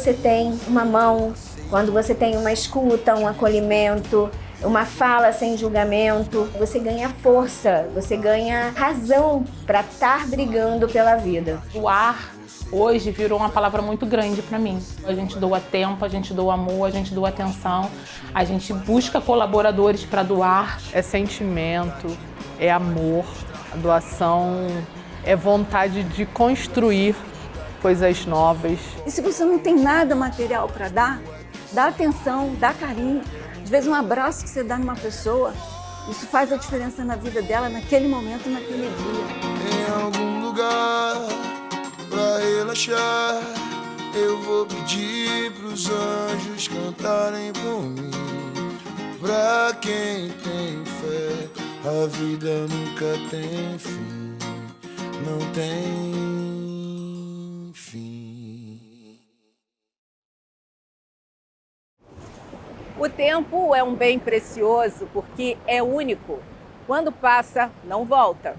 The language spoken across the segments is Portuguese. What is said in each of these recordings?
você tem uma mão, quando você tem uma escuta, um acolhimento, uma fala sem julgamento, você ganha força, você ganha razão para estar brigando pela vida. Doar hoje virou uma palavra muito grande para mim. A gente doa tempo, a gente doa amor, a gente doa atenção, a gente busca colaboradores para doar. É sentimento, é amor, a doação é vontade de construir coisas novas. E se você não tem nada material para dar, dá atenção, dá carinho. Às vezes um abraço que você dá numa pessoa, isso faz a diferença na vida dela, naquele momento, naquele dia. Em algum lugar pra relaxar, eu vou pedir pros anjos cantarem por mim. Pra quem tem fé, a vida nunca tem fim, não tem fim. O tempo é um bem precioso porque é único. Quando passa, não volta.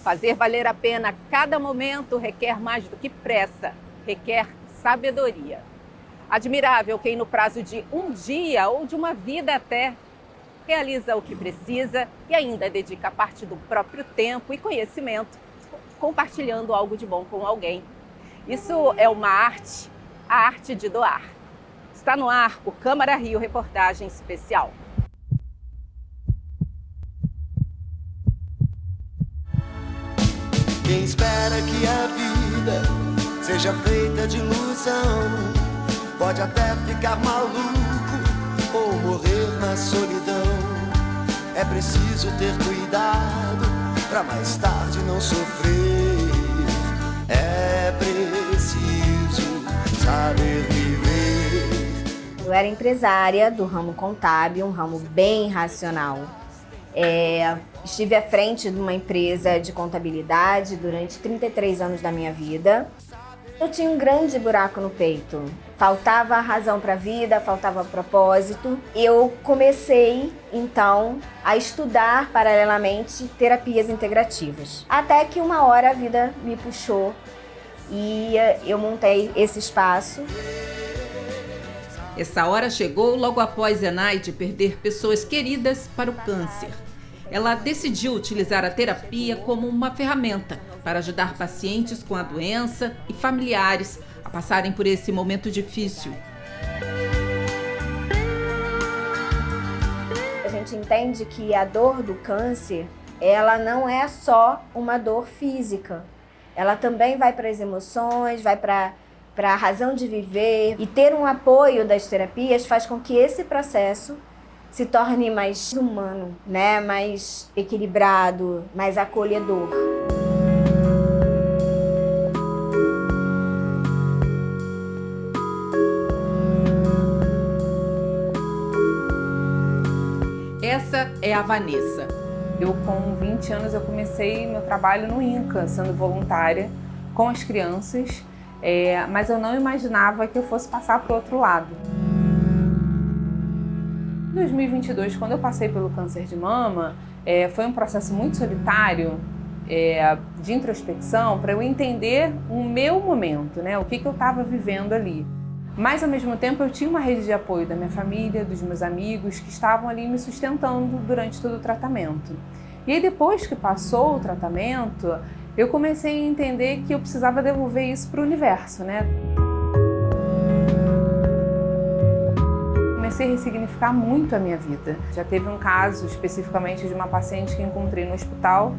Fazer valer a pena cada momento requer mais do que pressa, requer sabedoria. Admirável quem no prazo de um dia ou de uma vida até realiza o que precisa e ainda dedica parte do próprio tempo e conhecimento compartilhando algo de bom com alguém. Isso é uma arte, a arte de doar. Está no ar o Câmara Rio Reportagem Especial. Quem espera que a vida seja feita de ilusão pode até ficar maluco ou morrer na solidão. É preciso ter cuidado pra mais tarde não sofrer. É preciso saber viver. Eu era empresária do ramo contábil, um ramo bem racional. Estive à frente de uma empresa de contabilidade durante 33 anos da minha vida. Eu tinha um grande buraco no peito. Faltava razão para a vida, faltava propósito. Eu comecei, então, a estudar paralelamente terapias integrativas. Até que uma hora a vida me puxou e eu montei esse espaço. Essa hora chegou logo após Zenaide perder pessoas queridas para o câncer. Ela decidiu utilizar a terapia como uma ferramenta para ajudar pacientes com a doença e familiares a passarem por esse momento difícil. A gente entende que a dor do câncer, ela não é só uma dor física. Ela também vai para as emoções, vai para a razão de viver. E ter um apoio das terapias faz com que esse processo se torne mais humano, né? Mais equilibrado, mais acolhedor. Essa é a Vanessa. Eu, com 20 anos, eu comecei meu trabalho no INCA, sendo voluntária com as crianças, mas eu não imaginava que eu fosse passar para o outro lado. Em 2022, quando eu passei pelo câncer de mama, foi um processo muito solitário, de introspecção, para eu entender o meu momento, né? O que eu estava vivendo ali. Mas, ao mesmo tempo, eu tinha uma rede de apoio da minha família, dos meus amigos, que estavam ali me sustentando durante todo o tratamento. E aí, depois que passou o tratamento, eu comecei a entender que eu precisava devolver isso para o universo, né? Comecei a ressignificar muito a minha vida. Já teve um caso especificamente de uma paciente que encontrei no hospital,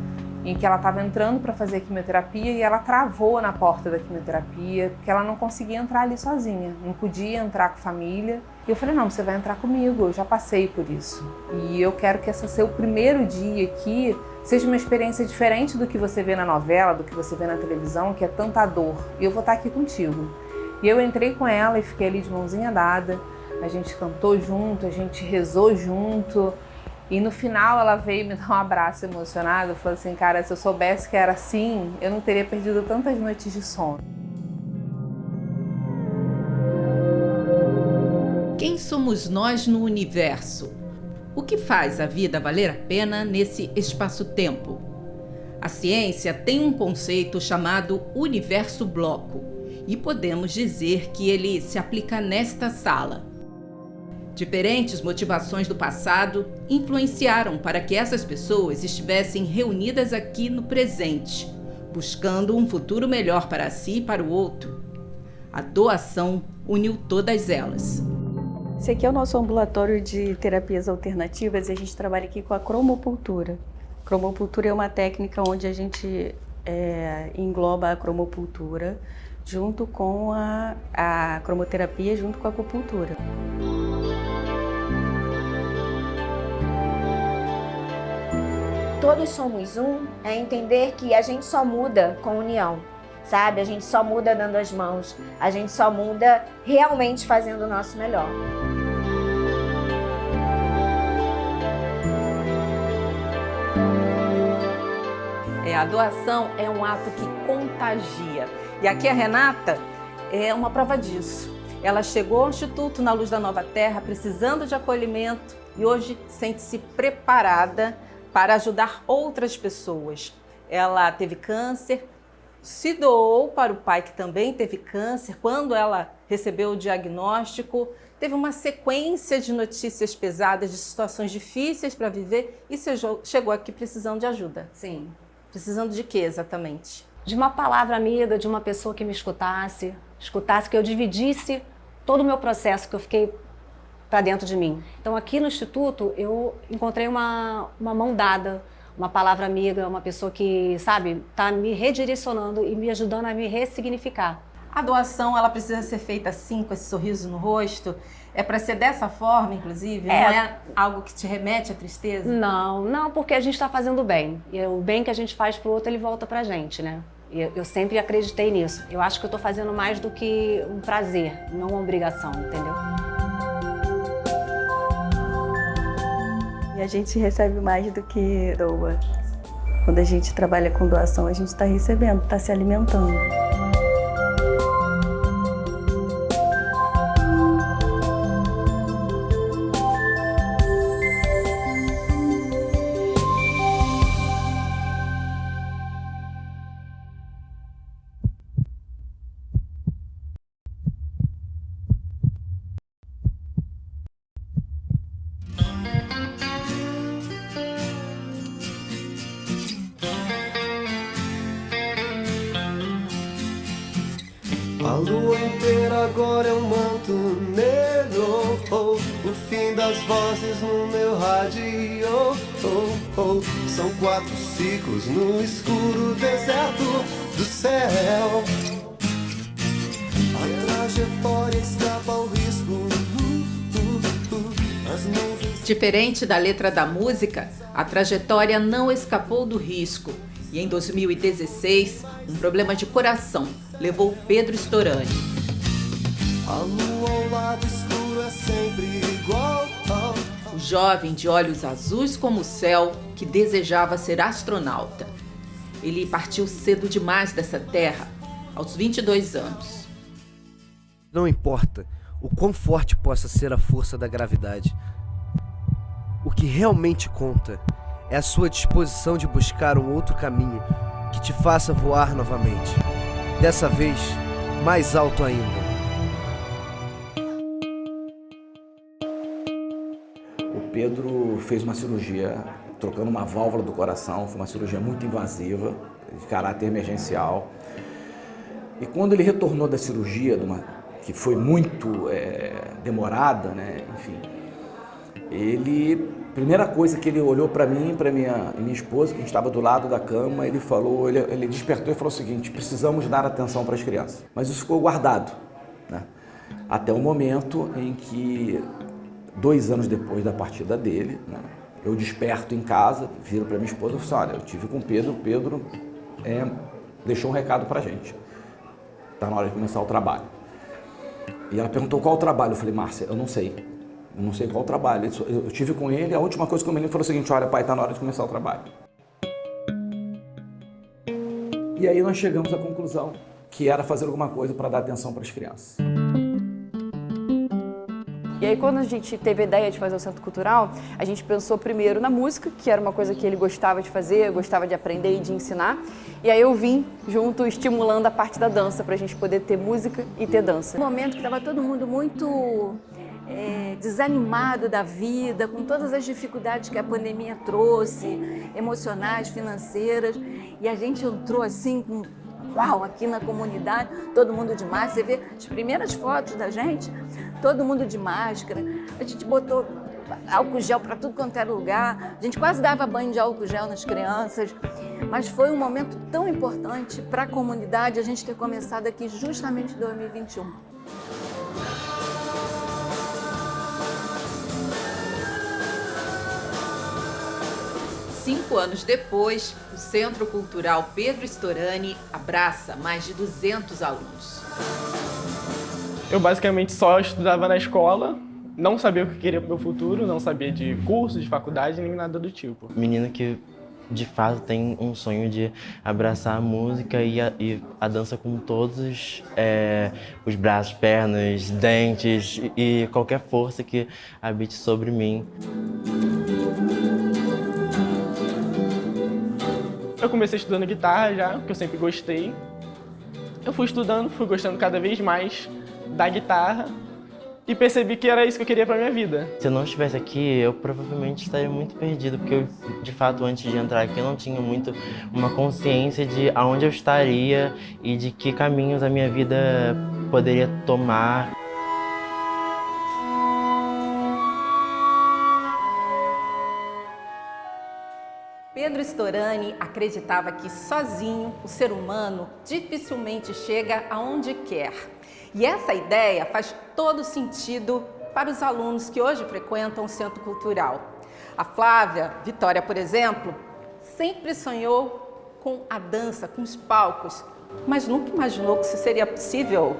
em que ela estava entrando para fazer a quimioterapia e ela travou na porta da quimioterapia, porque ela não conseguia entrar ali sozinha, não podia entrar com a família. E eu falei, não, você vai entrar comigo, eu já passei por isso. E eu quero que esse seu primeiro dia aqui seja uma experiência diferente do que você vê na novela, do que você vê na televisão, que é tanta dor. E eu vou estar aqui contigo. E eu entrei com ela e fiquei ali de mãozinha dada, a gente cantou junto, a gente rezou junto. E no final ela veio me dar um abraço emocionado, falou assim, cara, se eu soubesse que era assim, eu não teria perdido tantas noites de sono. Quem somos nós no universo? O que faz a vida valer a pena nesse espaço-tempo? A ciência tem um conceito chamado universo bloco. e podemos dizer que ele se aplica nesta sala. Diferentes motivações do passado influenciaram para que essas pessoas estivessem reunidas aqui no presente, buscando um futuro melhor para si e para o outro. A doação uniu todas elas. Esse aqui é o nosso ambulatório de terapias alternativas e a gente trabalha aqui com a cromopultura. Cromopultura é uma técnica onde a gente engloba a cromopultura junto com a cromoterapia, junto com a acupuntura. Todos somos um é entender que a gente só muda com união, sabe? A gente só muda dando as mãos, a gente só muda realmente fazendo o nosso melhor. A doação é um ato que contagia. E aqui a Renata é uma prova disso. Ela chegou ao Instituto Na Luz da Nova Terra precisando de acolhimento e hoje sente-se preparada para ajudar outras pessoas. Ela teve câncer, se doou para o pai que também teve câncer. Quando ela recebeu o diagnóstico, teve uma sequência de notícias pesadas, de situações difíceis para viver e chegou aqui precisando de ajuda. Sim. Precisando de quê exatamente? De uma palavra amiga, de uma pessoa que me escutasse, que eu dividisse todo o meu processo, que eu fiquei para dentro de mim. Então aqui no Instituto eu encontrei uma mão dada, uma palavra amiga, uma pessoa que, sabe, está me redirecionando e me ajudando a me ressignificar. A doação, ela precisa ser feita assim, com esse sorriso no rosto? É para ser dessa forma, inclusive? Não é algo que te remete à tristeza? Não, porque a gente está fazendo bem. E o bem que a gente faz pro outro, ele volta pra gente, né? E eu sempre acreditei nisso. Eu acho que eu tô fazendo mais do que um prazer, não uma obrigação, entendeu? E a gente recebe mais do que doa. Quando a gente trabalha com doação, a gente está recebendo, está se alimentando. A lua inteira agora é um manto negro, oh, o fim das vozes no meu rádio, oh, oh. São 4 ciclos no escuro deserto do céu. A trajetória escapa ao risco, as nuvens... Diferente da letra da música, a trajetória não escapou do risco. E em 2016, um problema de coração levou Pedro Storani. A lua ao lado escuro é sempre igual. O jovem de olhos azuis como o céu, que desejava ser astronauta. Ele partiu cedo demais dessa terra, aos 22 anos. Não importa o quão forte possa ser a força da gravidade. O que realmente conta é a sua disposição de buscar um outro caminho que te faça voar novamente. Dessa vez, mais alto ainda. O Pedro fez uma cirurgia trocando uma válvula do coração, foi uma cirurgia muito invasiva, de caráter emergencial. E quando ele retornou da cirurgia, que foi muito demorada, né? Enfim, primeira coisa que ele olhou para mim e para minha esposa, que a gente estava do lado da cama, ele despertou e falou o seguinte: precisamos dar atenção para as crianças. Mas isso ficou guardado, né? Até o momento em que, 2 anos depois da partida dele, né, eu desperto em casa, viro para minha esposa e falo assim: olha, eu tive com o Pedro deixou um recado para a gente. Está na hora de começar o trabalho. E ela perguntou qual o trabalho. Eu falei: Márcia, eu não sei. Eu não sei qual o trabalho. Eu tive com ele, a última coisa que o menino falou o seguinte: olha, pai, está na hora de começar o trabalho. E aí nós chegamos à conclusão que era fazer alguma coisa para dar atenção para as crianças. E aí quando a gente teve a ideia de fazer o Centro Cultural, a gente pensou primeiro na música, que era uma coisa que ele gostava de fazer, gostava de aprender e de ensinar. E aí eu vim junto estimulando a parte da dança, para a gente poder ter música e ter dança. No momento que estava todo mundo muito desanimado da vida, com todas as dificuldades que a pandemia trouxe, emocionais, financeiras, e a gente entrou assim com uau, aqui na comunidade, todo mundo de máscara. Você vê as primeiras fotos da gente, todo mundo de máscara. A gente botou álcool gel para tudo quanto era lugar. A gente quase dava banho de álcool gel nas crianças. Mas foi um momento tão importante para a comunidade a gente ter começado aqui justamente em 2021. Cinco anos depois, o Centro Cultural Pedro Storani abraça mais de 200 alunos. Eu basicamente só estudava na escola, não sabia o que queria para o meu futuro, não sabia de curso, de faculdade, nem nada do tipo. Menino que de fato tem um sonho de abraçar a música e a dança com todos os braços, pernas, dentes e qualquer força que habite sobre mim. Eu comecei estudando guitarra já, porque eu sempre gostei. Eu fui estudando, fui gostando cada vez mais da guitarra e percebi que era isso que eu queria para minha vida. Se eu não estivesse aqui, eu provavelmente estaria muito perdido, porque eu, de fato, antes de entrar aqui, eu não tinha muito uma consciência de aonde eu estaria e de que caminhos a minha vida poderia tomar. Pedro Storani acreditava que sozinho o ser humano dificilmente chega aonde quer. E essa ideia faz todo sentido para os alunos que hoje frequentam o Centro Cultural. A Flávia Vitória, por exemplo, sempre sonhou com a dança, com os palcos, mas nunca imaginou que isso seria possível.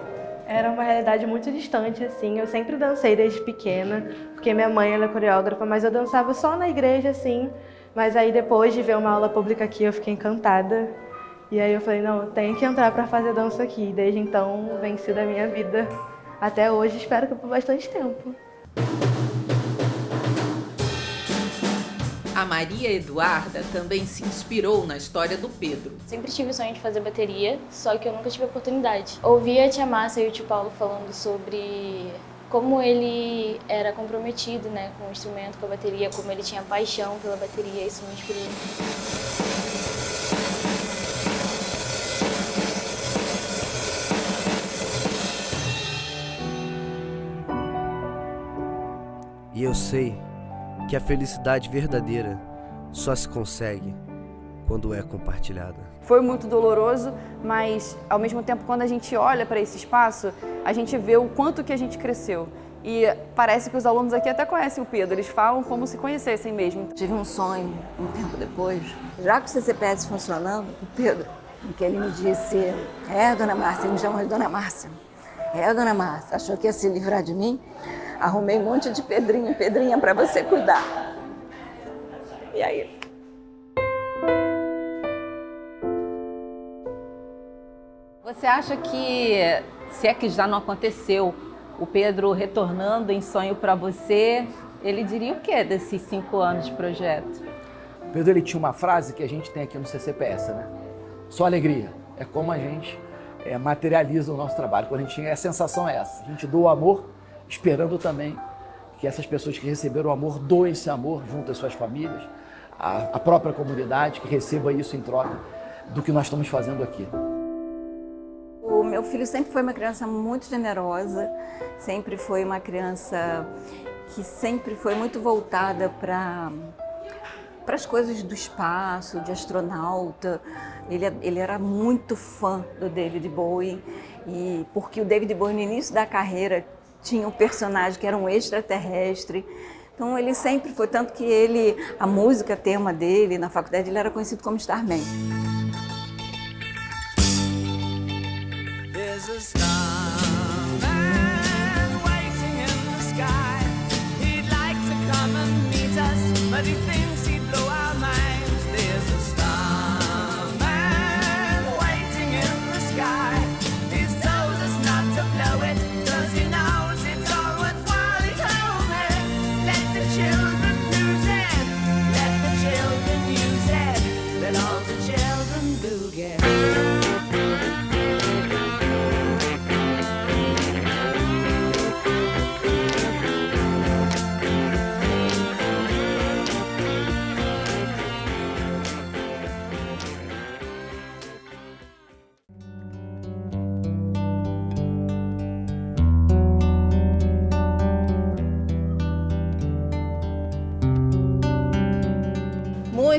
Era uma realidade muito distante, assim. Eu sempre dancei desde pequena, porque minha mãe ela é coreógrafa, mas eu dançava só na igreja, assim. Mas aí depois de ver uma aula pública aqui, eu fiquei encantada. E aí eu falei, não, eu tenho que entrar para fazer dança aqui. Desde então, vem sido a minha vida. Até hoje, espero que por bastante tempo. A Maria Eduarda também se inspirou na história do Pedro. Sempre tive o sonho de fazer bateria, só que eu nunca tive a oportunidade. Ouvi a tia Márcia e o tio Paulo falando sobre como ele era comprometido, né, com o instrumento, com a bateria, como ele tinha paixão pela bateria, isso me inspirou. E eu sei que a felicidade verdadeira só se consegue quando é compartilhada. Foi muito doloroso, mas ao mesmo tempo, quando a gente olha para esse espaço, a gente vê o quanto que a gente cresceu. E parece que os alunos aqui até conhecem o Pedro, eles falam como se conhecessem mesmo. Tive um sonho, um tempo depois, já com o CCPS funcionando, o Pedro, em que ele me disse, dona Márcia, ele me chamou de dona Márcia. Dona Márcia, achou que ia se livrar de mim? Arrumei um monte de pedrinha para você cuidar. E aí? Você acha que, se é que já não aconteceu, o Pedro retornando em sonho para você, ele diria o quê desses 5 anos de projeto? Pedro, ele tinha uma frase que a gente tem aqui no CCPS, né? Só alegria. É como a gente materializa o nosso trabalho. Quando a gente a sensação é essa. A gente doa o amor, esperando também que essas pessoas que receberam o amor doem esse amor junto às suas famílias, a própria comunidade que receba isso em troca do que nós estamos fazendo aqui. O meu filho sempre foi uma criança muito generosa, sempre foi uma criança que sempre foi muito voltada para as coisas do espaço, de astronauta. Ele era muito fã do David Bowie, e porque o David Bowie no início da carreira tinha um personagem que era um extraterrestre. Então ele sempre foi, tanto que a música tema dele, na faculdade, ele era conhecido como Starman. There's a starman waiting in the sky. He'd like to come and meet us, but he thinks he'd blow our minds. There's a starman waiting in the sky. He's told us not to blow it, 'cause he knows it's all worthwhile. He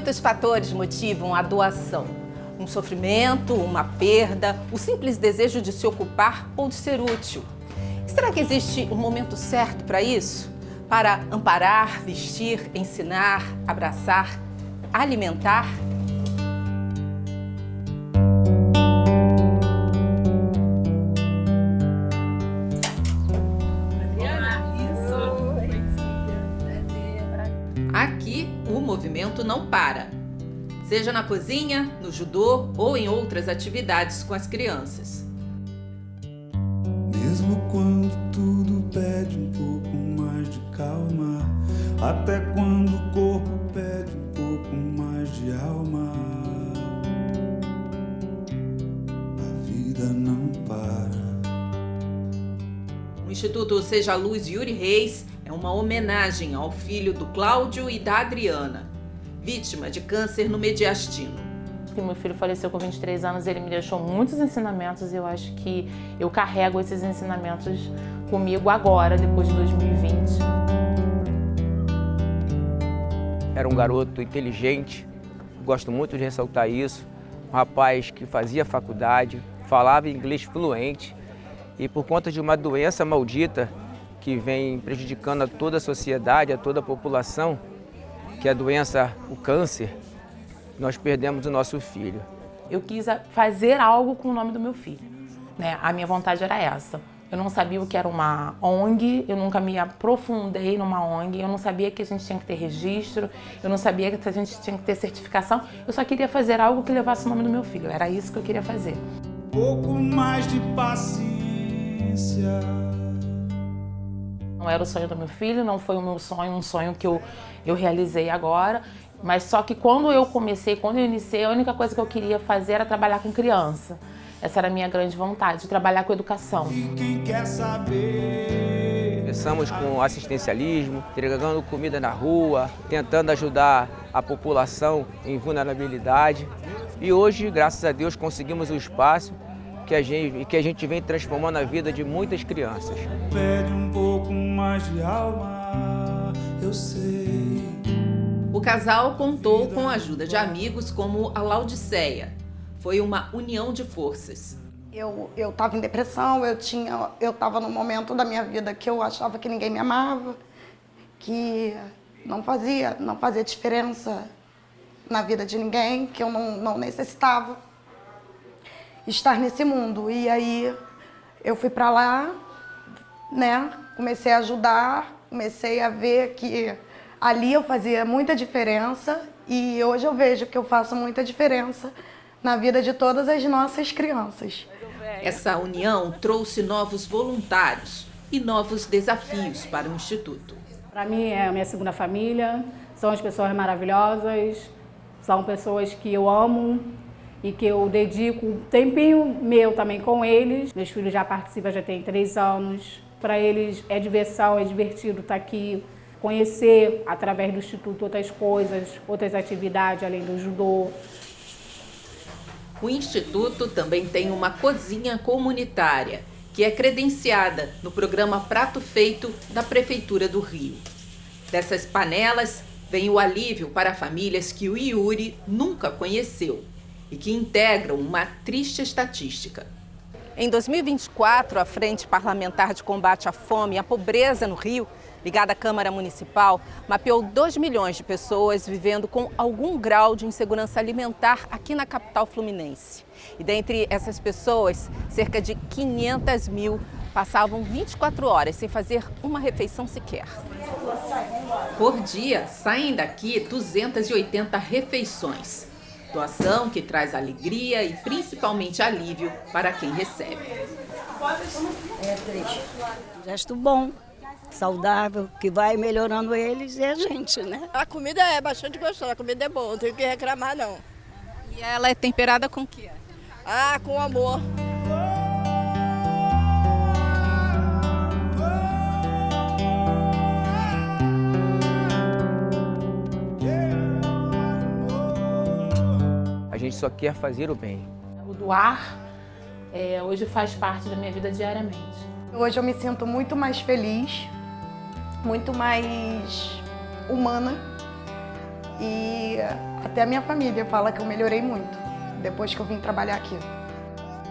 Muitos fatores motivam a doação. Um sofrimento, uma perda, o simples desejo de se ocupar ou de ser útil. Será que existe um momento certo para isso? Para amparar, vestir, ensinar, abraçar, alimentar? Aqui, o movimento não para. Seja na cozinha, no judô ou em outras atividades com as crianças. Mesmo quando tudo pede um pouco mais de calma, até quando o corpo pede um pouco mais de alma, a vida não para. O Instituto Seja Luz Yuri Reis é uma homenagem ao filho do Cláudio e da Adriana, vítima de câncer no mediastino. Meu filho faleceu com 23 anos, ele me deixou muitos ensinamentos e eu acho que eu carrego esses ensinamentos comigo agora, depois de 2020. Era um garoto inteligente, gosto muito de ressaltar isso, um rapaz que fazia faculdade, falava inglês fluente e por conta de uma doença maldita que vem prejudicando a toda a sociedade, a toda a população, que é a doença, o câncer, nós perdemos o nosso filho. Eu quis fazer algo com o nome do meu filho, né? A minha vontade era essa. Eu não sabia o que era uma ONG, eu nunca me aprofundei numa ONG, eu não sabia que a gente tinha que ter registro, eu não sabia que a gente tinha que ter certificação, eu só queria fazer algo que levasse o nome do meu filho, era isso que eu queria fazer. Pouco mais de paciência. Não era o sonho do meu filho, não foi o meu sonho, um sonho que eu realizei agora, mas só que quando eu iniciei, a única coisa que eu queria fazer era trabalhar com criança. Essa era a minha grande vontade, trabalhar com educação. Quem quer saber? Começamos com assistencialismo, entregando comida na rua, tentando ajudar a população em vulnerabilidade. E hoje, graças a Deus, conseguimos o espaço que a gente vem transformando a vida de muitas crianças. Pede um pouco mais de alma, eu sei. O casal contou com a ajuda de amigos como a Laodiceia. Foi uma união de forças. Eu estava em depressão, eu estava num momento da minha vida que eu achava que ninguém me amava, que não fazia diferença na vida de ninguém, que eu não necessitava estar nesse mundo. E aí eu fui para lá, né? Comecei a ajudar, comecei a ver que ali eu fazia muita diferença e hoje eu vejo que eu faço muita diferença na vida de todas as nossas crianças. Essa união trouxe novos voluntários e novos desafios para o Instituto. Para mim é a minha segunda família, são as pessoas maravilhosas, são pessoas que eu amo e que eu dedico um tempinho meu também com eles. Meus filhos já participam, já tem 3 anos. Para eles é diversão, é divertido estar aqui, conhecer através do Instituto outras coisas, outras atividades além do judô. O Instituto também tem uma cozinha comunitária, que é credenciada no programa Prato Feito da Prefeitura do Rio. Dessas panelas vem o alívio para famílias que o Yuri nunca conheceu e que integram uma triste estatística. Em 2024, a Frente Parlamentar de Combate à Fome e à Pobreza no Rio, ligada à Câmara Municipal, mapeou 2 milhões de pessoas vivendo com algum grau de insegurança alimentar aqui na capital fluminense. E dentre essas pessoas, cerca de 500 mil passavam 24 horas sem fazer uma refeição sequer. Por dia, saem daqui 280 refeições. Doação que traz alegria e principalmente alívio para quem recebe. É triste. Gesto bom, saudável, que vai melhorando eles e a gente, né? A comida é bastante gostosa, a comida é boa, não tenho que reclamar não. E ela é temperada com o quê? Ah, com amor. A gente só quer fazer o bem. O doar hoje faz parte da minha vida diariamente. Hoje eu me sinto muito mais feliz, muito mais humana e Até a minha família fala que eu melhorei muito depois que eu vim trabalhar aqui.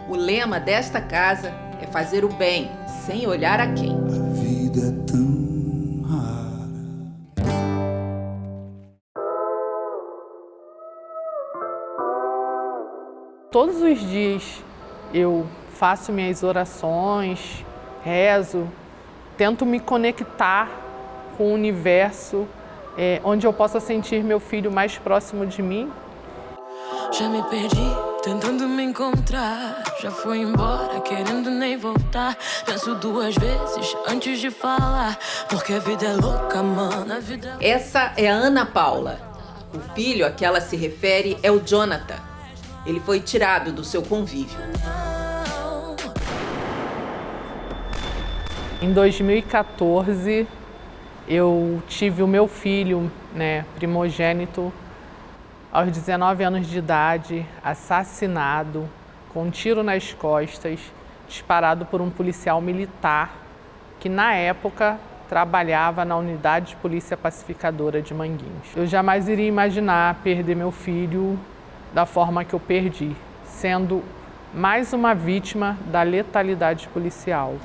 O lema desta casa é fazer o bem, sem olhar a quem. A vida é tão rara. Todos os dias eu faço minhas orações, rezo, tento me conectar com o universo, onde eu possa sentir meu filho mais próximo de mim. Já me perdi, tentando me encontrar. Já fui embora, querendo nem voltar. Penso 2 vezes antes de falar, porque a vida é louca, mano. Essa é a Ana Paula. O filho a que ela se refere é o Jonathan. Ele foi tirado do seu convívio. Em 2014, eu tive o meu filho, primogênito, aos 19 anos de idade, assassinado, com um tiro nas costas, disparado por um policial militar que, na época, trabalhava na unidade de polícia pacificadora de Manguinhos. Eu jamais iria imaginar perder meu filho da forma que eu perdi, sendo mais uma vítima da letalidade policial.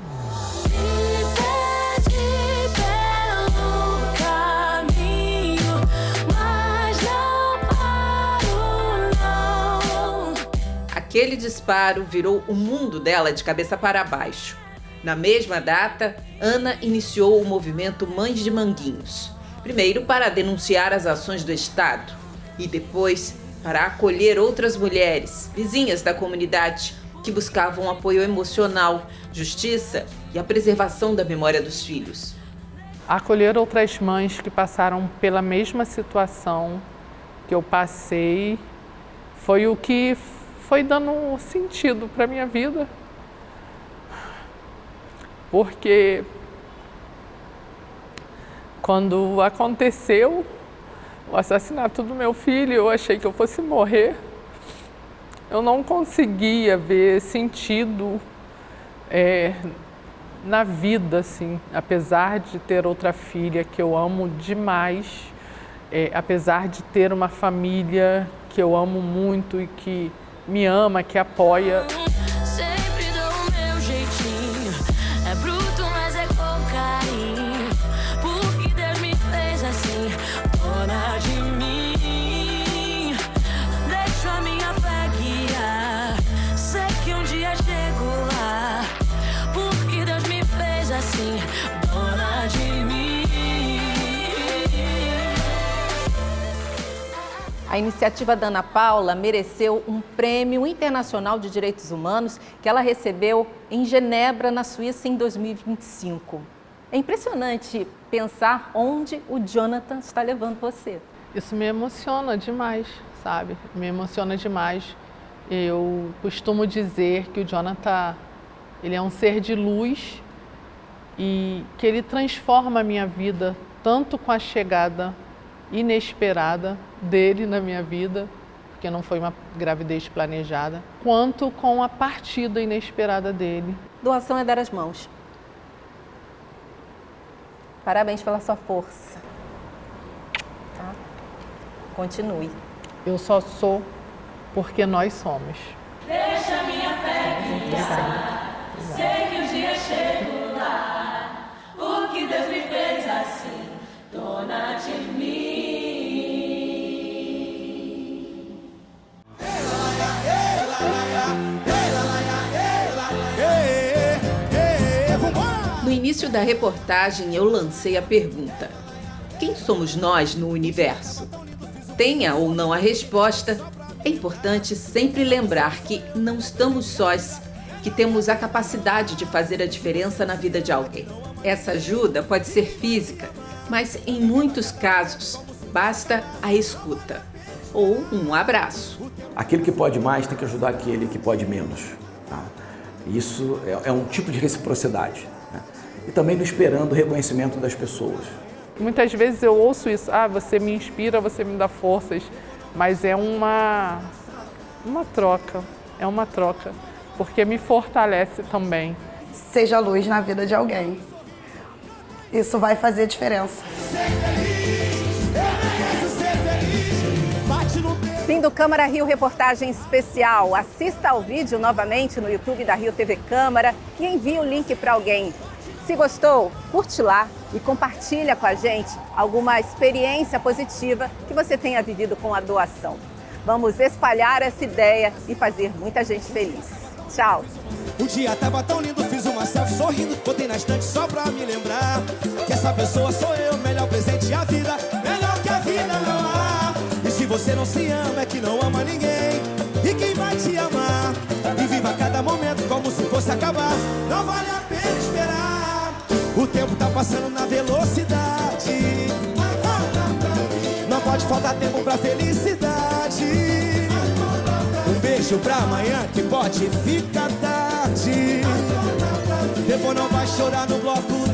Aquele disparo virou o mundo dela de cabeça para baixo. Na mesma data, Ana iniciou o movimento Mães de Manguinhos. Primeiro para denunciar as ações do Estado e depois para acolher outras mulheres, vizinhas da comunidade, que buscavam apoio emocional, justiça e a preservação da memória dos filhos. Acolher outras mães que passaram pela mesma situação que eu passei foi o que foi dando sentido para a minha vida. Porque quando aconteceu o assassinato do meu filho, eu achei que eu fosse morrer. Eu não conseguia ver sentido na vida, assim, apesar de ter outra filha que eu amo demais, apesar de ter uma família que eu amo muito e que me ama, que apoia. Sempre dou o meu jeitinho, é bruto, mas é com carinho, porque Deus me fez assim, dona de mim. Deixo a minha fé guiar, sei que um dia chego lá, porque Deus me fez assim, dona de mim. A iniciativa da Ana Paula mereceu um prêmio internacional de direitos humanos que ela recebeu em Genebra, na Suíça, em 2025. É impressionante pensar onde o Jonathan está levando você. Isso me emociona demais, sabe? Me emociona demais. Eu costumo dizer que o Jonathan, ele é um ser de luz e que ele transforma a minha vida, tanto com a chegada inesperada dele na minha vida, porque não foi uma gravidez planejada, quanto com a partida inesperada dele. Doação é dar as mãos. Parabéns pela sua força. Tá? Continue. Eu só sou porque nós somos. Deixa minha fé guiar, sei que um dia chego lá, porque Deus me fez assim, dona de mim. No início da reportagem, eu lancei a pergunta: quem somos nós no universo? Tenha ou não a resposta, é importante sempre lembrar que não estamos sós, que temos a capacidade de fazer a diferença na vida de alguém. Essa ajuda pode ser física, mas em muitos casos basta a escuta ou um abraço. Aquele que pode mais tem que ajudar aquele que pode menos. Tá? Isso é um tipo de reciprocidade. Né? E também não esperando o reconhecimento das pessoas. Muitas vezes eu ouço isso, você me inspira, você me dá forças, mas é uma troca, porque me fortalece também. Seja luz na vida de alguém. Isso vai fazer diferença. Ser feliz, bate no do Câmara Rio Reportagem Especial. Assista ao vídeo novamente no YouTube da Rio TV Câmara e envie o link para alguém. Se gostou, curte lá e compartilha com a gente alguma experiência positiva que você tenha vivido com a doação. Vamos espalhar essa ideia e fazer muita gente feliz. Tchau! O dia tava tão lindo, fiz uma selfie sorrindo, botei na estante só pra me lembrar que essa pessoa sou eu, melhor presente a vida, melhor que a vida não há. E se você não se ama, é que não ama ninguém. E quem vai te amar? E viva cada momento como se fosse acabar. Não vale a pena esperar. O tempo tá passando na velocidade. Não pode faltar tempo pra felicidade. Um beijo pra amanhã que pode ficar tarde. Depois não vai chorar no bloco